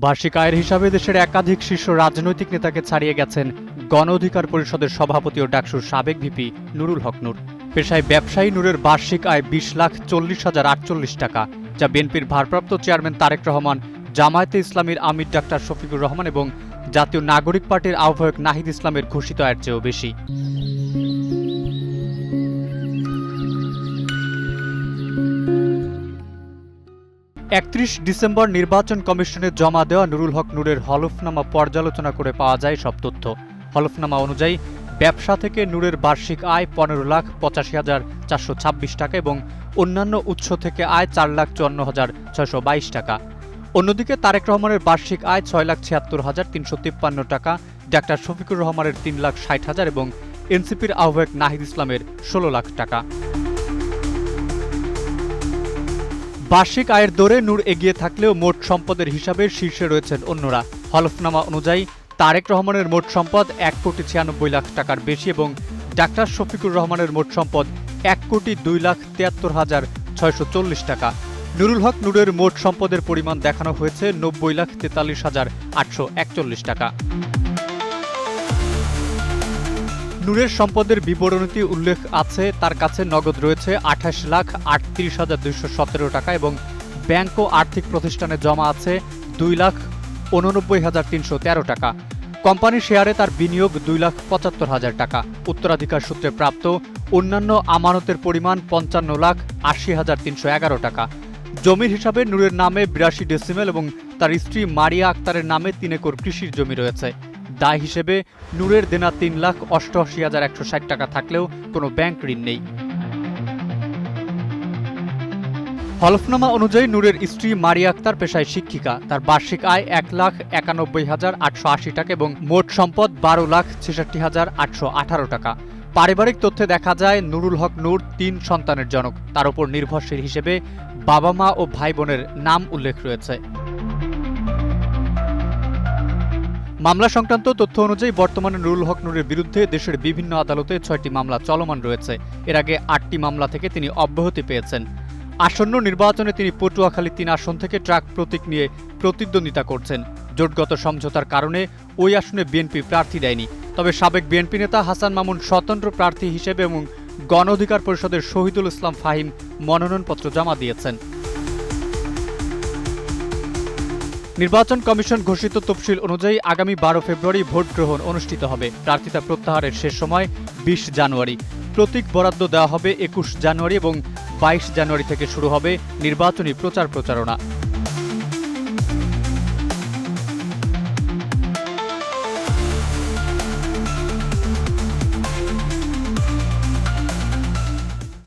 বার্ষিক আয়ের হিসাবে দেশের একাধিক শীর্ষ রাজনৈতিক নেতাকে ছাড়িয়ে গেছেন গণ অধিকার পরিষদের সভাপতি ও ডাকসুর সাবেক ভিপি নুরুল হক নূর। পেশায় ব্যবসায়ী নূরের বার্ষিক আয় 20,40,048 টাকা, যা বিএনপির ভারপ্রাপ্ত চেয়ারম্যান তারেক রহমান, জামায়াতে ইসলামীর আমির ডাক্তার শফিকুর রহমান এবং জাতীয় নাগরিক পার্টির আহ্বায়ক নাহিদ ইসলামের ঘোষিত আয়ের চেয়েও বেশি। ডিসেম্বর নির্বাচন কমিশনে জমা দেওয়া নুরুল হক নূরের হলফনামা পর্যালোচনা করে পাওয়া যায় সব তথ্য। হলফনামা অনুযায়ী ব্যবসা থেকে নূরের বার্ষিক আয় 15,85,426 টাকা এবং অন্যান্য উৎস থেকে আয় 4,54,622 টাকা। অন্যদিকে তারেক রহমানের বার্ষিক আয় 6,76,353 টাকা, ডাক্তার শফিকুর রহমানের 3,60,000 এবং এনসিপির আহ্বায়ক নাহিদ ইসলামের 16 লাখ টাকা। বার্ষিক আয়ের দরে নূর এগিয়ে থাকলেও মোট সম্পদের হিসাবে শীর্ষে রয়েছেন অন্যরা। হলফনামা অনুযায়ী তারেক রহমানের মোট সম্পদ 1,96,00,000 টাকার বেশি এবং ডাক্তার শফিকুর রহমানের মোট সম্পদ 1,02,73,640 টাকা। নুরুল হক নূরের মোট সম্পদের পরিমাণ দেখানো হয়েছে 90,43,841 টাকা। নূরের সম্পদের বিবরণীতে উল্লেখ আছে তার কাছে নগদ রয়েছে 28,38,217 টাকা এবং ব্যাংক ও আর্থিক প্রতিষ্ঠানে জমা আছে 2,89,313 টাকা। কোম্পানির শেয়ারে তার বিনিয়োগ 2,75,000 টাকা। উত্তরাধিকার সূত্রে প্রাপ্ত অন্যান্য আমানতের পরিমাণ 55,80,311 টাকা। জমির হিসাবে নূরের নামে 82 ডেসিমেল এবং তার স্ত্রী মারিয়া আক্তারের নামে 3 একর কৃষির জমি রয়েছে। দায় হিসেবে নূরের দেনা 3,88,160 টাকা থাকলেও কোনো ব্যাংক ঋণ নেই। হলফনামা অনুযায়ী নূরের স্ত্রী মারিয়া আক্তার পেশায় শিক্ষিকা। তার বার্ষিক আয় 1,91,880 টাকা এবং মোট সম্পদ 12,66,818 টাকা। পারিবারিক তথ্যে দেখা যায় নুরুল হক নূর 3 সন্তানের জনক। তার উপর নির্ভরশীল হিসেবে বাবা মা ও ভাই বোনের নাম উল্লেখ রয়েছে। মামলা সংক্রান্ত তথ্য অনুযায়ী বর্তমানে নুরুল হক নূরের বিরুদ্ধে দেশের বিভিন্ন আদালতে 6টি মামলা চলমান রয়েছে। এর আগে 8টি মামলা থেকে তিনি অব্যাহতি পেয়েছেন। আসন্ন নির্বাচনে তিনি পটুয়াখালী 3 আসন থেকে ট্রাক প্রতীক নিয়ে প্রতিদ্বন্দ্বিতা করছেন। জোটগত সমঝোতার কারণে ওই আসনে বিএনপি প্রার্থী দেয়নি। তবে সাবেক বিএনপি নেতা হাসান মামুন স্বতন্ত্র প্রার্থী হিসেবে এবং গণ অধিকার পরিষদের শহীদুল ইসলাম ফাহিম মনোনয়নপত্র জমা দিয়েছেন। নির্বাচন কমিশন ঘোষিত তফসিল অনুযায়ী আগামী 12 ফেব্রুয়ারি ভোট গ্রহণ অনুষ্ঠিত হবে। প্রার্থিতা প্রত্যাহারের শেষ সময় 20 জানুয়ারি। প্রতীক বরাদ্দ দেওয়া হবে 21 জানুয়ারি এবং 22 জানুয়ারি থেকে শুরু হবে নির্বাচনী প্রচারণা।